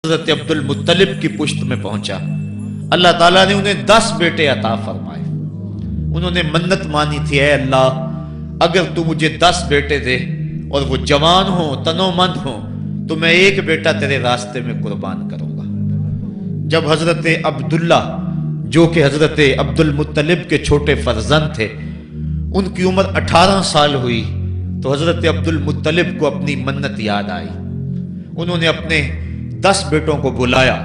حضرت عبد المطلب کی پشت میں پہنچا۔ اللہ تعالیٰ نے انہیں 10 بیٹے عطا فرمائے۔ انہوں نے منت مانی تھی، اے اللہ اگر تو مجھے 10 بیٹے دے اور وہ جوان ہوں، تنو مند ہوں، تو میں ایک بیٹا تیرے راستے میں قربان کروں گا۔ جب حضرت عبداللہ جو کہ حضرت عبد المطلب کے چھوٹے فرزند تھے، ان کی عمر 18 سال ہوئی تو حضرت عبد المطلب کو اپنی منت یاد آئی۔ انہوں نے اپنے 10 بیٹوں کو بلایا،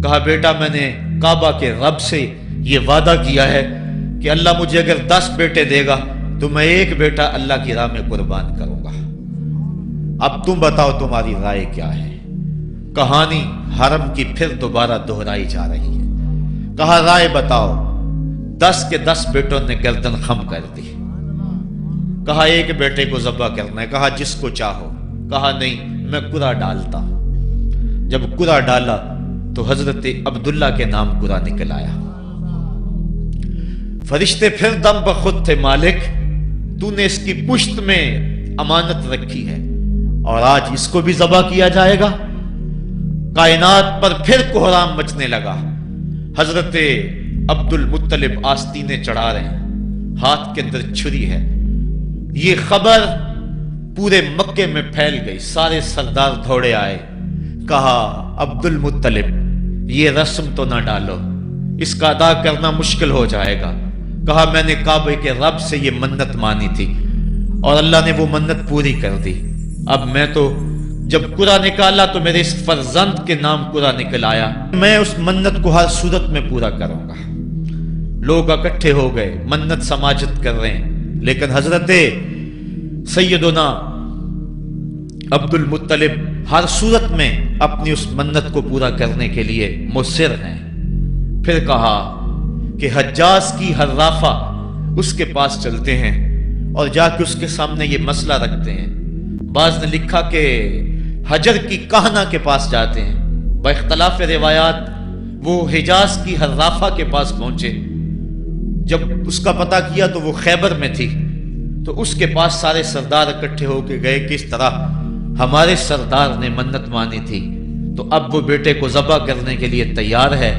کہا بیٹا میں نے کعبہ کے رب سے یہ وعدہ کیا ہے کہ اللہ مجھے اگر 10 بیٹے دے گا تو میں ایک بیٹا اللہ کی راہ میں قربان کروں گا۔ اب تم بتاؤ تمہاری رائے کیا ہے؟ کہانی حرم کی پھر دوبارہ دہرائی جا رہی ہے۔ کہا رائے بتاؤ۔ 10 کے 10 بیٹوں نے گردن خم کر دی۔ کہا ایک بیٹے کو ذبح کرنا ہے۔ کہا جس کو چاہو۔ کہا نہیں میں قرعہ ڈالتا ہوں۔ جب قرعہ ڈالا تو حضرت عبداللہ کے نام قرعہ نکل آیا۔ فرشتے پھر دم بخود تھے، مالک تو نے اس کی پشت میں امانت رکھی ہے اور آج اس کو بھی ذبح کیا جائے گا۔ کائنات پر پھر کوہرام مچنے لگا۔ حضرت عبد المطلب آستینیں چڑھا رہے ہیں، ہاتھ کے اندر چھری ہے۔ یہ خبر پورے مکے میں پھیل گئی، سارے سردار دوڑے آئے۔ کہا عبد المطلب یہ رسم تو نہ ڈالو، اس کا ادا کرنا مشکل ہو جائے گا۔ کہا میں نے کعبے کے رب سے یہ منت مانی تھی اور اللہ نے وہ منت پوری کر دی۔ اب میں تو جب قرعہ نکالا تو میرے اس فرزند کے نام قرعہ نکل آیا، میں اس منت کو ہر صورت میں پورا کروں گا۔ لوگ اکٹھے ہو گئے، منت سماجت کر رہے ہیں، لیکن حضرت سیدنا عبد المطلب ہر صورت میں اپنی اس منت کو پورا کرنے کے لیے مصر ہیں۔ پھر کہا کہ حجاز کی حرافہ اس کے پاس چلتے ہیں اور جا کے اس کے سامنے یہ مسئلہ رکھتے ہیں۔ بعض نے لکھا کہ حجر کی کہنا کے پاس جاتے ہیں۔ با اختلاف روایات وہ حجاز کی حرافہ کے پاس پہنچے۔ جب اس کا پتہ کیا تو وہ خیبر میں تھی، تو اس کے پاس سارے سردار اکٹھے ہو کے گئے کہ اس طرح ہمارے سردار نے منت مانی تھی تو اب وہ بیٹے کو ذبح کرنے کے لیے تیار ہے،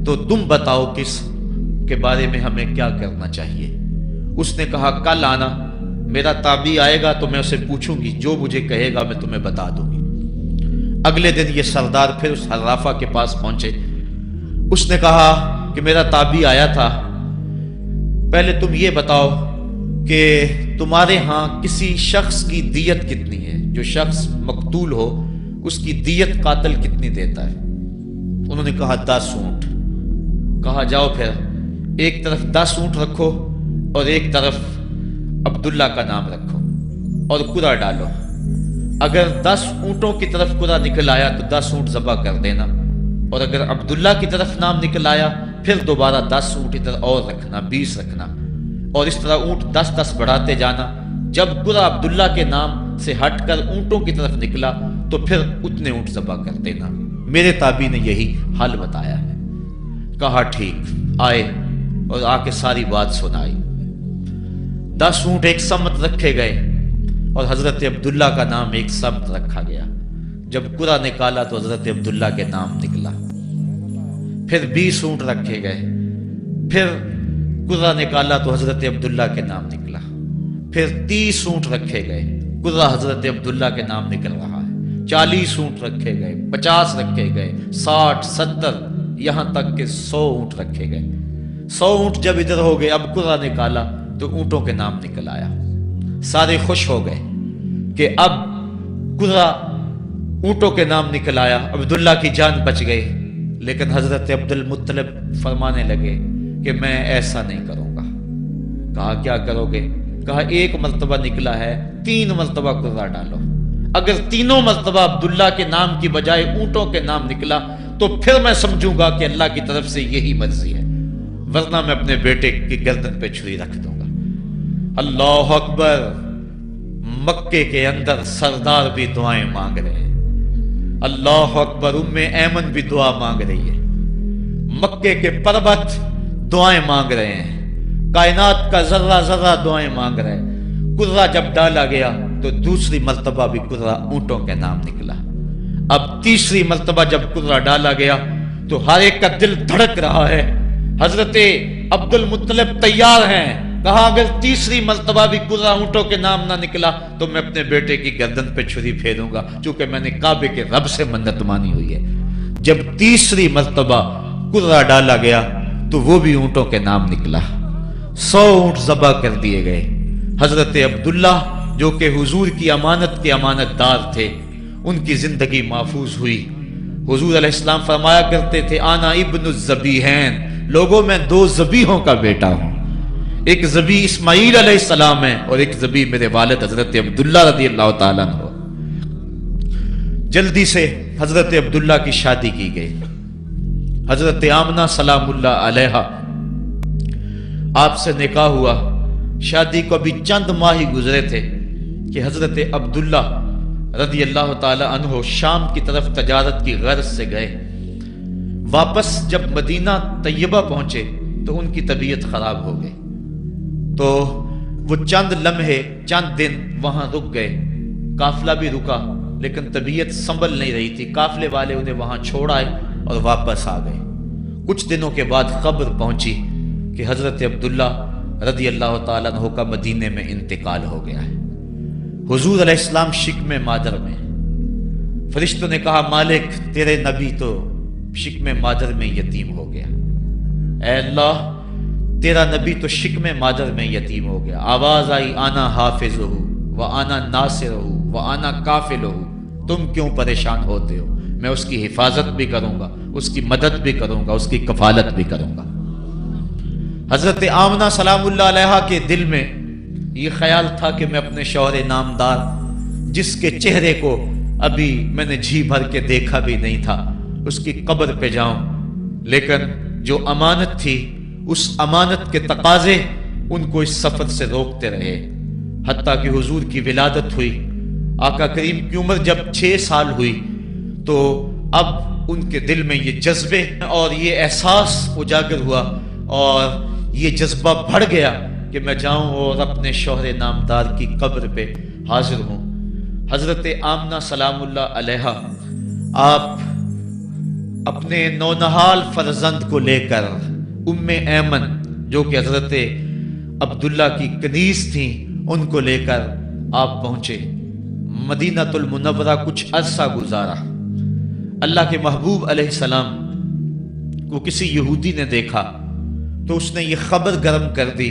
تو تم بتاؤ کس کے بارے میں ہمیں کیا کرنا چاہیے۔ اس نے کہا کل آنا، میرا تابعی آئے گا تو میں اسے پوچھوں گی، جو مجھے کہے گا میں تمہیں بتا دوں گی۔ اگلے دن یہ سردار پھر اس حرافہ کے پاس پہنچے۔ اس نے کہا کہ میرا تابعی آیا تھا، پہلے تم یہ بتاؤ کہ تمہارے ہاں کسی شخص کی دیت کتنی ہے؟ جو شخص مقتول ہو اس کی دیت قاتل کتنی دیتا ہے؟ انہوں نے کہا 10 اونٹ۔ کہا جاؤ پھر ایک طرف 10 اونٹ رکھو اور ایک طرف عبداللہ کا نام رکھو اور قرعہ ڈالو۔ اگر 10 اونٹوں کی طرف قرعہ نکل آیا تو 10 اونٹ ذبح کر دینا، اور اگر عبداللہ کی طرف نام نکل آیا پھر دوبارہ 10 اونٹ ادھر اور رکھنا، 20 رکھنا، اور اس طرح اونٹ 10-10 بڑھاتے جانا۔ جب قرعہ عبداللہ کے نام سے ہٹ کر اونٹوں کی طرف نکلا تو پھر اتنے اونٹ ذبح کر دینا۔ میرے تابعی نے یہی حل بتایا ہے۔ کہا ٹھیک۔ آئے اور آ کے ساری بات سنائی۔ 10 اونٹ ایک سمت رکھے گئے اور حضرت عبداللہ کا نام ایک سمت رکھا گیا۔ جب قرعہ نکالا تو حضرت عبداللہ کے نام نکلا۔ پھر 20 اونٹ رکھے گئے، پھر قرعہ نکالا تو حضرت عبداللہ کے نام نکلا۔ پھر 30 اونٹ رکھے گئے، قرعہ حضرت عبداللہ کے نام نکل رہا ہے۔ 40 اونٹ رکھے گئے، 50 رکھے گئے، 60، 70، یہاں تک کہ 100 اونٹ رکھے گئے۔ 100 اونٹ جب ادھر ہو گئے، اب قرعہ نکالا تو اونٹوں کے نام نکل آیا۔ سارے خوش ہو گئے کہ اب قرعہ اونٹوں کے نام نکل آیا، عبداللہ کی جان بچ گئی۔ لیکن حضرت عبد المطلب فرمانے لگے کہ میں ایسا نہیں کروں گا۔ کہا کیا کرو گے؟ کہا ایک مرتبہ نکلا ہے، 3 مرتبہ قرعہ ڈالو۔ اگر تینوں مرتبہ عبداللہ کے نام کی بجائے اونٹوں کے نام نکلا تو پھر میں سمجھوں گا کہ اللہ کی طرف سے یہی مرضی ہے، ورنہ میں اپنے بیٹے کی گردن پہ چھری رکھ دوں گا۔ اللہ اکبر! مکے کے اندر سردار بھی دعائیں مانگ رہے ہیں۔ اللہ اکبر! ایمن بھی دعا مانگ رہی ہے، مکے کے پربت دعائیں مانگ رہے ہیں، کائنات کا ذرہ ذرہ دعائیں مانگ رہے ہیں۔ قرعہ جب ڈالا گیا تو دوسری مرتبہ بھی قرعہ اونٹوں کے نام نکلا۔ اب تیسری مرتبہ جب کرہ ڈالا گیا تو ہر ایک کا دل دھڑک رہا ہے. حضرت عبد المطلب تیار ہیں. کہا اگر تیسری مرتبہ بھی کرہ اونٹوں کے نام نہ نکلا تو میں اپنے بیٹے کی گردن پہ چھری پھیروں گا، چونکہ میں نے کعبے کے رب سے منت مانی ہوئی ہے. جب تیسری مرتبہ کرہ ڈالا گیا تو وہ بھی اونٹوں کے نام نکلا. 100 اونٹ ذبح کر دیے گئے. حضرت عبداللہ جو کہ حضور کی امانت کے امانت دار تھے، ان کی زندگی محفوظ ہوئی. حضور علیہ السلام فرمایا کرتے تھے انا ابن الذبیحین، لوگوں میں 2 ذبیحوں کا بیٹا ہوں. ایک ذبیح اسماعیل علیہ السلام ہے اور ایک ذبیح میرے والد حضرت عبداللہ رضی اللہ تعالیٰ عنہ. جلدی سے حضرت عبداللہ کی شادی کی گئی. حضرت آمنہ سلام اللہ علیہا آپ سے نکاح ہوا. شادی کو ابھی چند ماہ ہی گزرے تھے کہ حضرت عبداللہ رضی اللہ تعالی عنہ شام کی طرف تجارت کی غرض سے گئے. واپس جب مدینہ طیبہ پہنچے تو ان کی طبیعت خراب ہو گئی. تو وہ چند لمحے چند دن وہاں رک گئے. قافلہ بھی رکا لیکن طبیعت سنبھل نہیں رہی تھی. قافلے والے انہیں وہاں چھوڑ آئے اور واپس آ گئے. کچھ دنوں کے بعد خبر پہنچی کہ حضرت عبداللہ رضی اللہ تعالیٰ عنہ کا مدینے میں انتقال ہو گیا ہے. حضور علیہ السلام شکم مادر میں. فرشتوں نے کہا مالک تیرے نبی تو شکم مادر میں یتیم ہو گیا. اے اللہ تیرا نبی تو شکم مادر میں یتیم ہو گیا. آواز آئی آنا حافظہ و آنا ناصرہ و آنا کافلہ. تم کیوں پریشان ہوتے ہو؟ میں اس کی حفاظت بھی کروں گا، اس کی مدد بھی کروں گا، اس کی کفالت بھی کروں گا. حضرت آمنہ سلام اللہ علیہا کے دل میں یہ خیال تھا کہ میں اپنے شوہر نامدار جس کے چہرے کو ابھی میں نے جی بھر کے دیکھا بھی نہیں تھا اس کی قبر پہ جاؤں. لیکن جو امانت تھی اس امانت کے تقاضے ان کو اس سفر سے روکتے رہے. حتیٰ کہ حضور کی ولادت ہوئی. آقا کریم کی عمر جب 6 سال ہوئی تو اب ان کے دل میں یہ جذبے اور یہ احساس اجاگر ہوا اور یہ جذبہ بڑھ گیا کہ میں جاؤں اور اپنے شوہر نامدار کی قبر پہ حاضر ہوں. حضرت آمنہ سلام اللہ علیہا آپ اپنے نونہال فرزند کو لے کر ام ایمن جو کہ حضرت عبداللہ کی کنیز تھیں ان کو لے کر آپ پہنچے. مدینہ المنورہ کچھ عرصہ گزارا. اللہ کے محبوب علیہ السلام کو کسی یہودی نے دیکھا تو اس نے یہ خبر گرم کر دی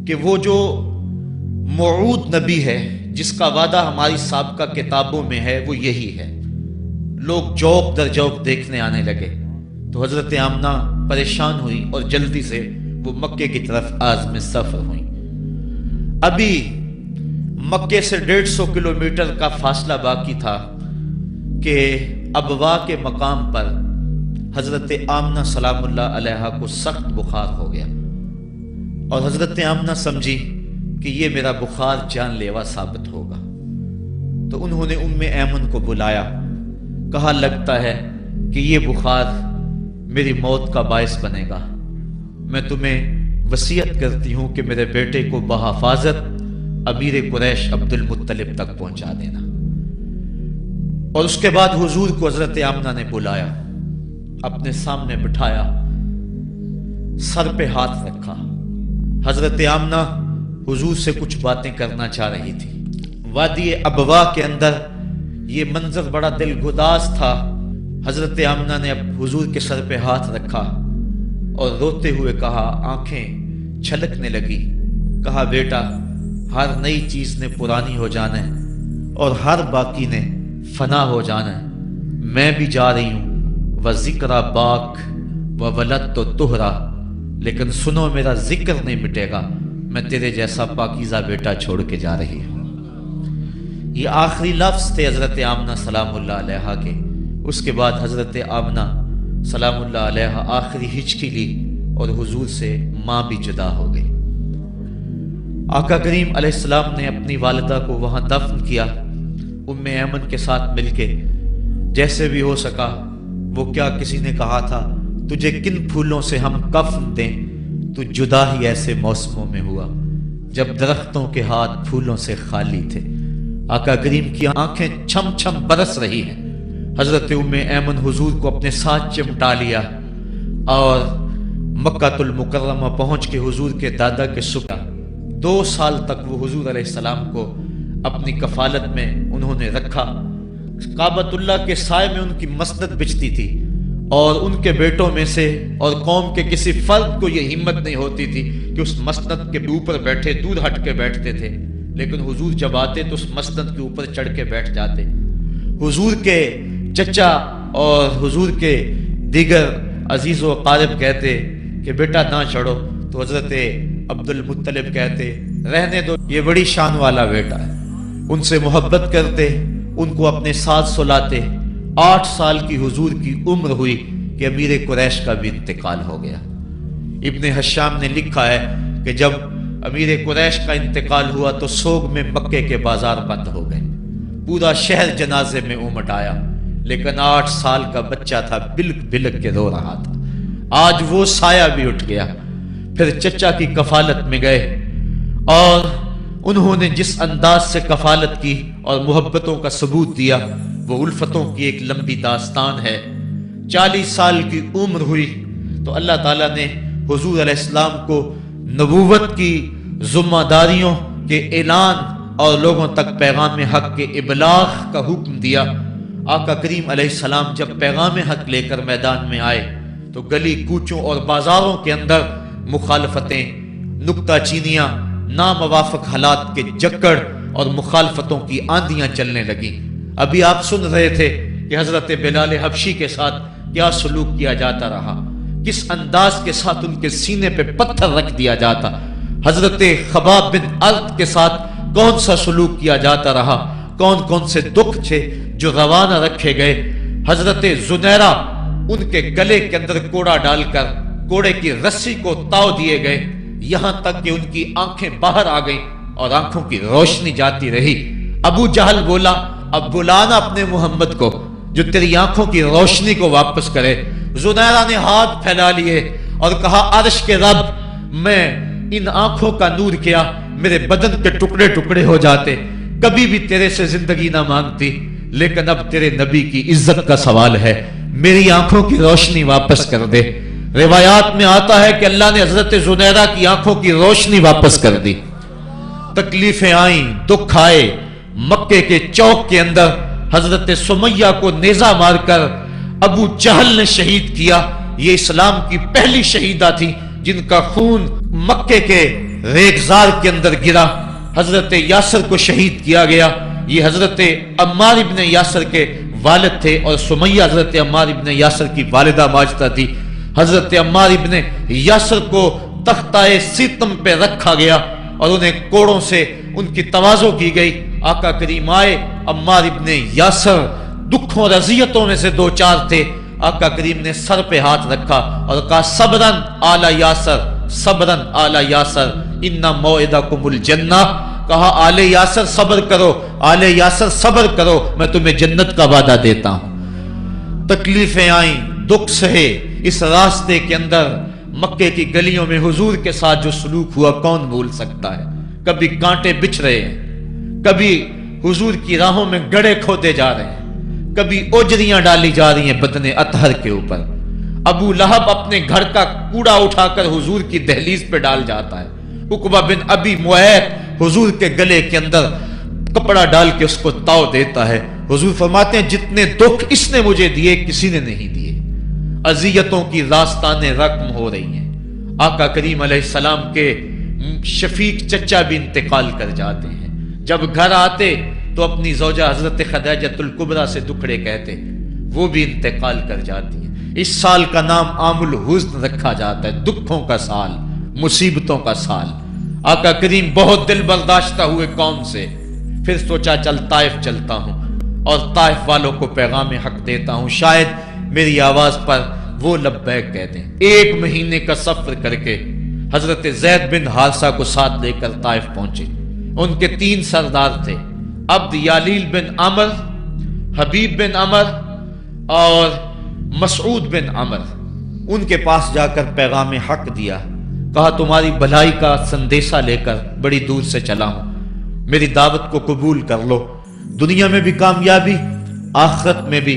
کہ وہ جو موعود نبی ہے جس کا وعدہ ہماری سابقہ کتابوں میں ہے وہ یہی ہے. لوگ جوق در جوق دیکھنے آنے لگے. تو حضرت آمنہ پریشان ہوئی اور جلدی سے وہ مکے کی طرف عازم سفر ہوئی. ابھی مکے سے 150 کلومیٹر کا فاصلہ باقی تھا کہ ابوا کے مقام پر حضرت آمنہ سلام اللہ علیہا کو سخت بخار ہو گیا اور حضرت آمنہ سمجھی کہ یہ میرا بخار جان لیوا ثابت ہوگا. تو انہوں نے ام ایمن کو بلایا. کہا لگتا ہے کہ یہ بخار میری موت کا باعث بنے گا. میں تمہیں وصیت کرتی ہوں کہ میرے بیٹے کو بحفاظت امیر قریش عبد المطلب تک پہنچا دینا. اور اس کے بعد حضور کو حضرت آمنہ نے بلایا، اپنے سامنے بٹھایا، سر پہ ہاتھ رکھا. حضرت آمنہ حضور سے کچھ باتیں کرنا چاہ رہی تھی. وادی ابوا کے اندر یہ منظر بڑا دل گداز تھا. حضرت آمنہ نے اب حضور کے سر پہ ہاتھ رکھا اور روتے ہوئے کہا، آنکھیں چھلکنے لگی. کہا بیٹا ہر نئی چیز نے پرانی ہو جانا ہے اور ہر باقی نے فنا ہو جانا ہے. میں بھی جا رہی ہوں وذکر باک و ولد تو تہرا، لیکن سنو میرا ذکر نہیں مٹے گا. میں تیرے جیسا پاکیزہ بیٹا چھوڑ کے جا رہی ہوں. یہ آخری لفظ تھے حضرت آمنہ سلام اللہ علیہا کے. اس کے بعد حضرت آمنہ سلام اللہ علیہا آخری ہچکی لی اور حضور سے ماں بھی جدا ہو گئی. آقا کریم علیہ السلام نے اپنی والدہ کو وہاں دفن کیا ام ایمن کے ساتھ مل کے. جیسے بھی ہو سکا. وہ کیا کسی نے کہا تھا تجھے کن پھولوں سے ہم کفن دیں، تو جدا ہی ایسے موسموں میں ہوا جب درختوں کے ہاتھ پھولوں سے خالی تھے. آقا کریم کی آنکھیں چھم چھم برس رہی ہیں حضرت ام ایمن حضور کو اپنے ساتھ چمٹا لیا اور مکہ المکرمہ پہنچ کے حضور کے دادا کے سپرد 2 سال تک وہ حضور علیہ السلام کو اپنی کفالت میں انہوں نے رکھا۔ کعبۃ اللہ کے سائے میں ان کی مسند بچتی تھی اور ان کے بیٹوں میں سے اور قوم کے کسی فرد کو یہ ہمت نہیں ہوتی تھی کہ اس مسند کے اوپر بیٹھے، دور ہٹ کے بیٹھتے تھے، لیکن حضور جب آتے تو اس مسند کے اوپر چڑھ کے بیٹھ جاتے۔ حضور کے چچا اور حضور کے دیگر عزیز و اقارب کہتے کہ بیٹا نہ چڑھو، تو حضرت عبد المطلب کہتے رہنے دو، یہ بڑی شان والا بیٹا ہے۔ ان سے محبت کرتے، ان کو اپنے ساتھ سلاتے۔ 8 سال کی حضور کی عمر ہوئی کہ امیر قریش کا بھی انتقال ہو گیا۔ ابن حشام نے لکھا ہے کہ جب امیر قریش کا انتقال ہوا تو سوگ میں مکے کے بازار بند ہو گئے، پورا شہر جنازے میں امٹ آیا، لیکن 8 سال کا بچہ تھا، بلک بلک کے رو رہا تھا۔ آج وہ سایہ بھی اٹھ گیا۔ پھر چچا کی کفالت میں گئے اور انہوں نے جس انداز سے کفالت کی اور محبتوں کا ثبوت دیا وہ الفتوں کی ایک لمبی داستان ہے۔ 40 سال کی عمر ہوئی تو اللہ تعالیٰ نے حضور علیہ السلام کو نبوت کی ذمہ داریوں کے اعلان اور لوگوں تک پیغام حق کے ابلاغ کا حکم دیا۔ آقا کریم علیہ السلام جب پیغام حق لے کر میدان میں آئے تو گلی کوچوں اور بازاروں کے اندر مخالفتیں، نکتہ چینیاں، ناموافق حالات کے جکڑ اور مخالفتوں کی آندیاں چلنے لگیں۔ ابھی آپ سن رہے تھے کہ حضرت بلال حبشی کے ساتھ کیا سلوک کیا جاتا رہا، کس انداز کے ساتھ ان کے سینے پہ پتھر رکھ دیا جاتا۔ حضرت خباب بن ارد کے ساتھ کون سا سلوک کیا جاتا رہا، کون کون سے دکھ تھے جو روانہ رکھے گئے۔ حضرت زنیرہ ان کے گلے کے اندر کوڑا ڈال کر کوڑے کی رسی کو تاؤ دیے گئے، یہاں تک کہ ان کی آنکھیں باہر آ گئیں اور آنکھوں کی روشنی جاتی رہی۔ ابو جہل بولا اب بلانا اپنے محمد کو جو تیری آنکھوں کی روشنی کو واپس کرے۔ زنیرہ نے ہاتھ پھیلا لیے اور کہا عرش کے رب، میں ان آنکھوں کا نور کیا میرے بدن کے ٹکڑے ٹکڑے ہو جاتے، کبھی بھی تیرے سے زندگی نہ مانگتی، لیکن اب تیرے نبی کی عزت کا سوال ہے، میری آنکھوں کی روشنی واپس کر دے۔ روایات میں آتا ہے کہ اللہ نے حضرت زنیرہ کی آنکھوں کی روشنی واپس کر دی۔ تکلیفیں آئیں، دکھ آئے۔ مکے کے چوک کے اندر حضرت سمیہ کو نیزہ مار کر ابو جہل نے شہید کیا۔ یہ اسلام کی پہلی شہیدہ تھی جن کا خون مکے کے ریگزار کے اندر گرا۔ حضرت یاسر کو شہید کیا گیا۔ یہ حضرت عمار ابن یاسر کے والد تھے اور سمیہ حضرت عمار ابن یاسر کی والدہ ماجدہ تھی۔ حضرت عمار ابن یاسر کو تختہ سیتم پہ رکھا گیا اور انہیں کوڑوں سے ان کی تواضع کی گئی۔ آقا کریم آئے، عمار ابن یاسر دکھوں اور اذیتوں میں سے 2-4 تھے۔ آقا کریم نے سر پہ ہاتھ رکھا اور کہا صبرن آل یاسر، صبرن آل یاسر ان موعدکم الجنہ۔ کہا آل یاسر صبر کرو، آل یاسر صبر کرو، میں تمہیں جنت کا وعدہ دیتا ہوں۔ تکلیفیں آئیں، دکھ سہے۔ اس راستے کے اندر مکے کی گلیوں میں حضور کے ساتھ جو سلوک ہوا کون بھول سکتا ہے۔ کبھی کانٹے بچھ رہے ہیں، کبھی حضور کی راہوں میں گڑھے کھودے جا رہے ہیں، کبھی اوجریاں ڈالی جا رہی ہیں بدن اطہر کے اوپر۔ ابو لہب اپنے گھر کا کوڑا اٹھا کر حضور کی دہلیز پہ ڈال جاتا ہے۔ عقبہ بن ابی معیط حضور کے گلے کے اندر کپڑا ڈال کے اس کو تاؤ دیتا ہے۔ حضور فرماتے ہیں جتنے دکھ اس نے مجھے دیے کسی نے نہیں دیے۔ اذیتوں کی داستانیں رقم ہو رہی ہیں۔ آقا کریم علیہ السلام کے شفیق چچا بھی انتقال کر جاتے ہیں۔ جب گھر آتے تو اپنی زوجہ حضرت خدیجۃ الکبریٰ سے دکھڑے کہتے، وہ بھی انتقال کر جاتی ہیں۔ اس سال کا نام عام الحزن رکھا جاتا ہے، دکھوں کا سال، مصیبتوں کا سال۔ آقا کریم بہت دل برداشتہ ہوئے قوم سے، پھر سوچا چل طائف چلتا ہوں اور طائف والوں کو پیغام حق دیتا ہوں، شاید میری آواز پر وہ لبیک کہہ دیں۔ 1 مہینے کا سفر کر کے حضرت زید بن حارثہ کو ساتھ لے کر طائف پہنچے۔ ان کے 3 سردار تھے، عبد یالیل بن عمر، حبیب بن عمر اور مسعود بن عمر۔ ان کے پاس جا کر پیغام حق دیا، کہا تمہاری بھلائی کا سندیشہ لے کر بڑی دور سے چلا ہوں، میری دعوت کو قبول کر لو، دنیا میں بھی کامیابی، آخرت میں بھی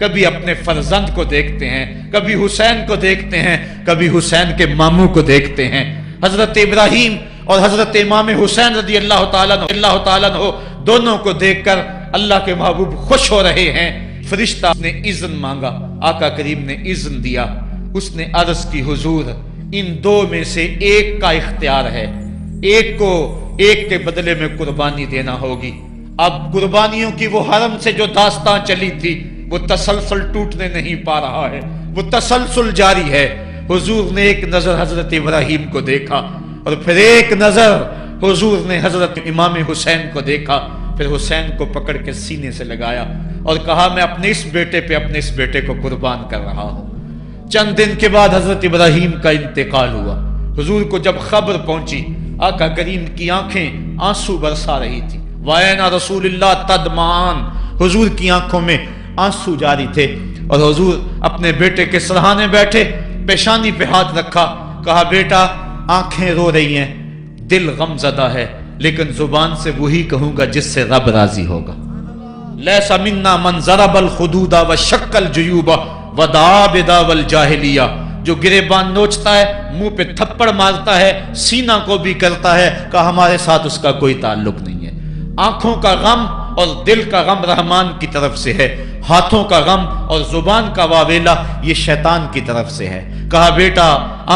کبھی اپنے فرزند کو دیکھتے ہیں، کبھی حسین کو دیکھتے ہیں، کبھی حسین کے ماموں کو دیکھتے ہیں۔ حضرت ابراہیم اور حضرت امام حسین رضی اللہ تعالیٰ عنہ دونوں کو دیکھ کر اللہ کے محبوب خوش ہو رہے ہیں۔ فرشتہ نے اذن مانگا، آقا کریم نے اذن دیا۔ اس نے عرض کی حضور ان دو میں سے ایک کا اختیار ہے، ایک کو ایک کے بدلے میں قربانی دینا ہوگی۔ اب قربانیوں کی وہ حرم سے جو داستان چلی تھی وہ تسلسل ٹوٹنے نہیں پا رہا ہے، وہ تسلسل جاری ہے۔ حضور نے ایک نظر حضرت ابراہیم کو دیکھا اور پھر ایک نظر حضور نے حضرت امام حسین کو دیکھا، پھر حسین کو پکڑ کے سینے سے لگایا اور کہا میں اپنے اس بیٹے پہ اپنے اس بیٹے کو قربان کر رہا ہوں۔ چند دن کے بعد حضرت ابراہیم کا انتقال ہوا۔ حضور کو جب خبر پہنچی، آقا کریم کی آنکھیں آنسو برسا رہی تھی۔ وَأَيْنَ رسول اللہ تدمعان، حضور کی آنکھوں میں آنسو جاری تھے اور حضور اپنے بیٹے کے سرہانے بیٹھے، پیشانی پہ ہاتھ رکھا، کہا بیٹا آنکھیں رو رہی ہیں، دل غم زدہ ہے، لیکن زبان سے وہی کہوں گا جس سے رب راضی ہوگا۔ لیس منا من ضرب الخدود وشق الجیوب ودعا بدعوی الجاہلیہ، جو گریبان نوچتا ہے، منہ پہ تھپڑ مارتا ہے، سینہ کو بھی کرتا ہے، کہ ہمارے ساتھ اس کا کوئی تعلق نہیں ہے۔ آنکھوں کا غم اور دل کا غم رحمان کی طرف سے ہے، ہاتھوں کا غم اور زبان کا واویلا یہ شیطان کی طرف سے ہے۔ کہا بیٹا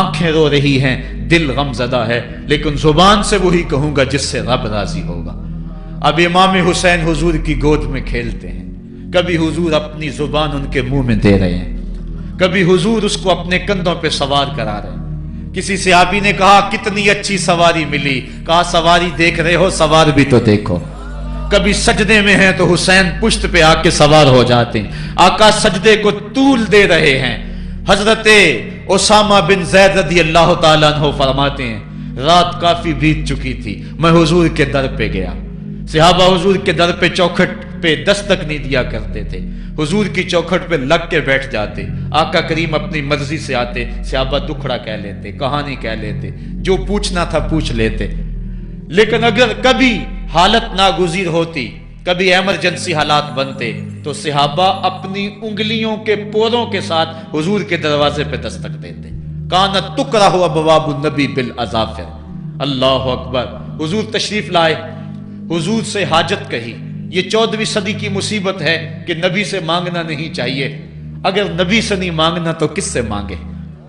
آنکھیں رو رہی ہیں، دل غم زدہ ہے، لیکن زبان سے وہی کہوں گا جس سے رب راضی ہوگا۔ اب امام حسین حضور کی گود میں کھیلتے ہیں، کبھی حضور اپنی زبان ان کے منہ میں دے رہے ہیں، کبھی حضور اس کو اپنے کندھوں پہ سوار کرا رہے ہیں۔ کسی صحابی نے کہا کتنی اچھی سواری ملی، کہا سواری دیکھ رہے ہو سوار بھی تو دیکھو۔ کبھی سجدے میں ہیں تو حسین پشت پہ آ کے سوار ہو جاتے ہیں، آقا سجدے کو طول دے رہے ہیں۔ حضرت اسامہ بن زید رضی اللہ تعالیٰ عنہ فرماتے ہیں رات کافی بیت چکی تھی، میں حضور کے در پہ گیا۔ صحابہ حضور کے در پہ چوکھٹ پہ دستک نہیں دیا کرتے تھے، حضور کی چوکھٹ پہ لگ کے بیٹھ جاتے، آقا کریم اپنی مرضی سے آتے، صحابہ دکھڑا کہہ لیتے، کہانی کہہ لیتے، جو پوچھنا تھا پوچھ لیتے۔ لیکن اگر کبھی حالت ناگزیر ہوتی، کبھی ایمرجنسی حالات بنتے تو صحابہ اپنی انگلیوں کے پوروں کے ساتھ حضور کے دروازے پہ دستک دیتے۔ کانت تکرہ ابواب النبی بالاظافر، اللہ اکبر۔ حضور تشریف لائے، حضور سے حاجت کہی۔ یہ 14ویں صدی کی مصیبت ہے کہ نبی سے مانگنا نہیں چاہیے، اگر نبی سے نہیں مانگنا تو کس سے مانگے؟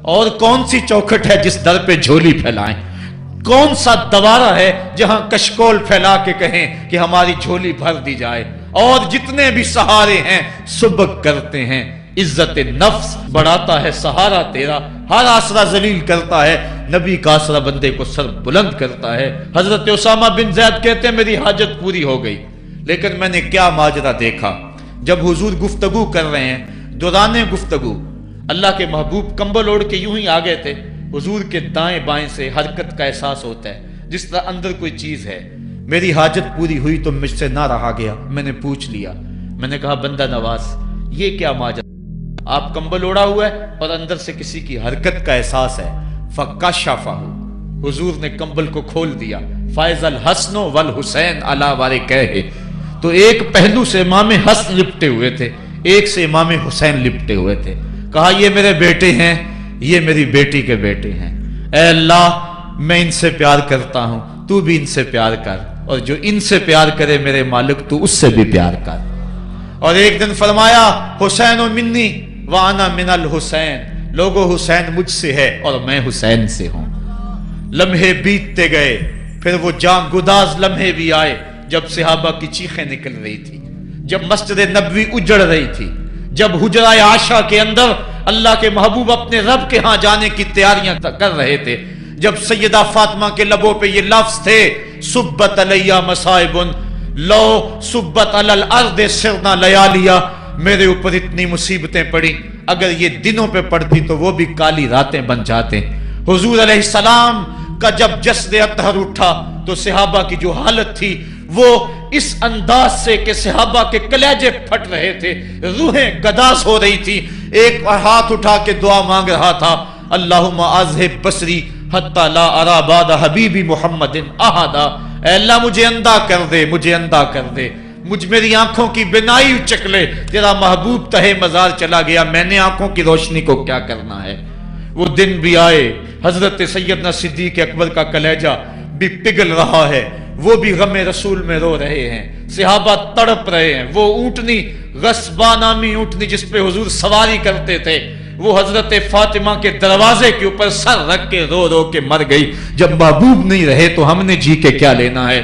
اور کون سی چوکھٹ ہے جس در پہ جھولی پھیلائیں؟ کون سا دوارہ ہے جہاں کشکول پھیلا کے کہیں کہ ہماری جھولی بھر دی جائے؟ اور جتنے بھی سہارے ہیں سبک کرتے ہیں، عزت نفس بڑھاتا ہے سہارا تیرا، ہر آسرا ذلیل کرتا ہے، نبی کا آسرا بندے کو سر بلند کرتا ہے۔ حضرت اسامہ بن زید کہتے ہیں میری حاجت پوری ہو گئی، لیکن میں نے کیا ماجرا دیکھا۔ جب حضور گفتگو کر رہے ہیں، دوران گفتگو اللہ کے محبوب کمبل اوڑھ کے یوں ہی آگے تھے، حضور کے دائیں بائیں سے حرکت کا احساس ہوتا ہے جس طرح اندر کوئی چیز ہے۔ میری حاجت پوری ہوئی تو مجھ سے نہ رہا گیا، میں نے پوچھ لیا، میں نے کہا بندہ نواز یہ کیا ماجرا؟ آپ کمبل اوڑھا ہوا ہے اور اندر سے کسی کی حرکت کا احساس ہے۔ فکشفہ، حضور نے کمبل کو کھول دیا۔ فائز الحسن والحسین علی وارکیہ، تو ایک پہلو سے امام حسن لپٹے ہوئے تھے، ایک سے امام حسین لپٹے ہوئے تھے۔ کہا یہ میرے بیٹے ہیں، یہ میری بیٹی کے بیٹے ہیں، اے اللہ میں ان سے پیار کرتا ہوں، تو بھی ان سے پیار کر، اور جو ان سے پیار کرے میرے مالک تو اس سے بھی پیار کر۔ اور ایک دن فرمایا حسین منی وانا من الحسین، لوگو حسین مجھ سے ہے اور میں حسین سے ہوں۔ لمحے بیتتے گئے، پھر وہ جان گداز لمحے بھی آئے جب صحابہ کی چیخیں نکل رہی تھی، جب مسجد نبوی اجڑ رہی تھی، جب حجرہ عائشہ کے اندر اللہ کے محبوب اپنے رب کے ہاں جانے کی تیاریاں کر رہے تھے، جب سیدہ فاطمہ کے لبوں پہ یہ لفظ تھے سبت علیہ مصائب لو سبت علی الارض سرنا لیالیا، میرے اوپر اتنی مصیبتیں پڑی، اگر یہ دنوں پہ پڑتی تو وہ بھی کالی راتیں بن جاتے۔ حضور علیہ السلام کا جب جسد اطہر اٹھا تو صحابہ کی جو حالت تھی وہ اس انداز سے کہ صحابہ کے کلیجے پھٹ رہے تھے، روحیں گداز ہو رہی تھی۔ ایک ہاتھ اٹھا کے دعا مانگ رہا تھا، اللہم اذہب بصری حتی لا ارا بعد حبیبی محمد احدا، اے اللہ مجھے اندھا کر دے، مجھے اندھا کر دے، مجھ میری آنکھوں کی بینائی اچک لے، تیرا محبوب تہے مزار چلا گیا، میں نے آنکھوں کی روشنی کو کیا کرنا ہے۔ وہ دن بھی آئے، حضرت سیدنا صدیق اکبر کا کلیجہ بھی پگھل رہا ہے، وہ بھی غم رسول میں رو رہے ہیں، صحابہ تڑپ رہے ہیں۔ وہ اونٹنی، غصبہ نامی اونٹنی جس پہ حضور سواری کرتے تھے، وہ حضرت فاطمہ کے دروازے کے اوپر سر رکھ کے رو رو کے مر گئی۔ جب محبوب نہیں رہے تو ہم نے جی کے کیا لینا ہے۔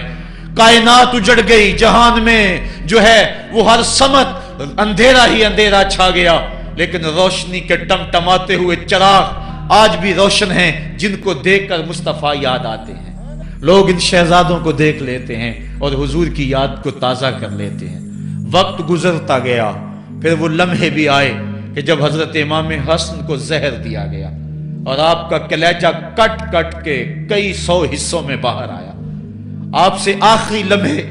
کائنات اجڑ گئی، جہان میں جو ہے وہ ہر سمت اندھیرا ہی اندھیرا چھا گیا، لیکن روشنی کے ٹمٹماتے ہوئے چراغ آج بھی روشن ہیں، جن کو دیکھ کر مصطفیٰ یاد آتے ہیں۔ لوگ ان شہزادوں کو دیکھ لیتے ہیں اور حضور کی یاد کو تازہ کر لیتے ہیں۔ وقت گزرتا گیا، پھر وہ لمحے بھی آئے کہ جب حضرت امام حسن کو زہر دیا گیا اور آپ کا کلیجہ کٹ کٹ کے کئی سو حصوں میں باہر آیا۔ آپ سے آخری لمحے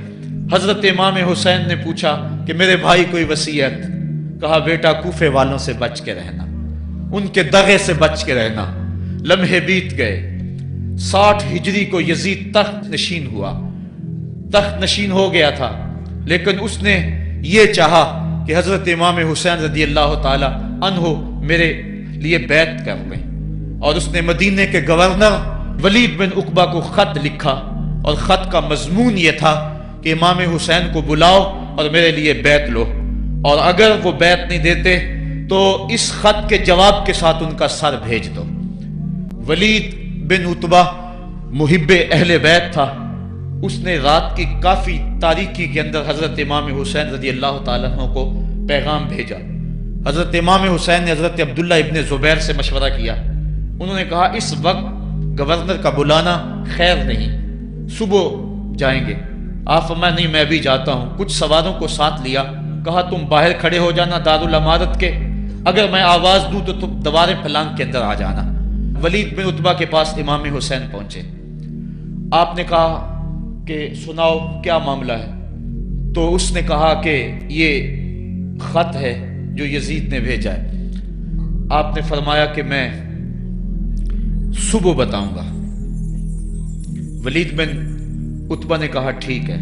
حضرت امام حسین نے پوچھا کہ میرے بھائی کوئی وصیت؟ کہا بیٹا کوفے والوں سے بچ کے رہنا، ان کے دغے سے بچ کے رہنا۔ لمحے بیت گئے، 60 ہجری کو یزید تخت نشین ہوا، تخت نشین ہو گیا تھا، لیکن اس نے یہ چاہا کہ حضرت امام حسین رضی اللہ تعالی عنہ میرے لیے بیعت کر لیں، اور اس نے مدینے کے گورنر ولید بن عقبہ کو خط لکھا، اور خط کا مضمون یہ تھا کہ امام حسین کو بلاؤ اور میرے لیے بیعت لو، اور اگر وہ بیعت نہیں دیتے تو اس خط کے جواب کے ساتھ ان کا سر بھیج دو۔ ولید بن عتبہ محب اہل بیت تھا، اس نے رات کی کافی تاریکی کے اندر حضرت امام حسین رضی اللہ تعالیٰ عنہ کو پیغام بھیجا۔ حضرت امام حسین نے حضرت عبداللہ ابن زبیر سے مشورہ کیا، انہوں نے کہا اس وقت گورنر کا بلانا خیر نہیں، صبح جائیں گے۔ آپ فرمایا نہیں میں بھی جاتا ہوں۔ کچھ سواروں کو ساتھ لیا، کہا تم باہر کھڑے ہو جانا دارالامارت کے، اگر میں آواز دوں تو تم دوارے پلانگ کے اندر آ جانا۔ ولید بن عتبہ کے پاس امام حسین پہنچے، آپ نے کہا کہ سناؤ کیا معاملہ ہے؟ تو اس نے کہا کہ یہ خط ہے جو یزید نے بھیجا ہے۔ آپ نے فرمایا کہ میں صبح بتاؤں گا۔ ولید بن عتبہ نے کہا ٹھیک ہے۔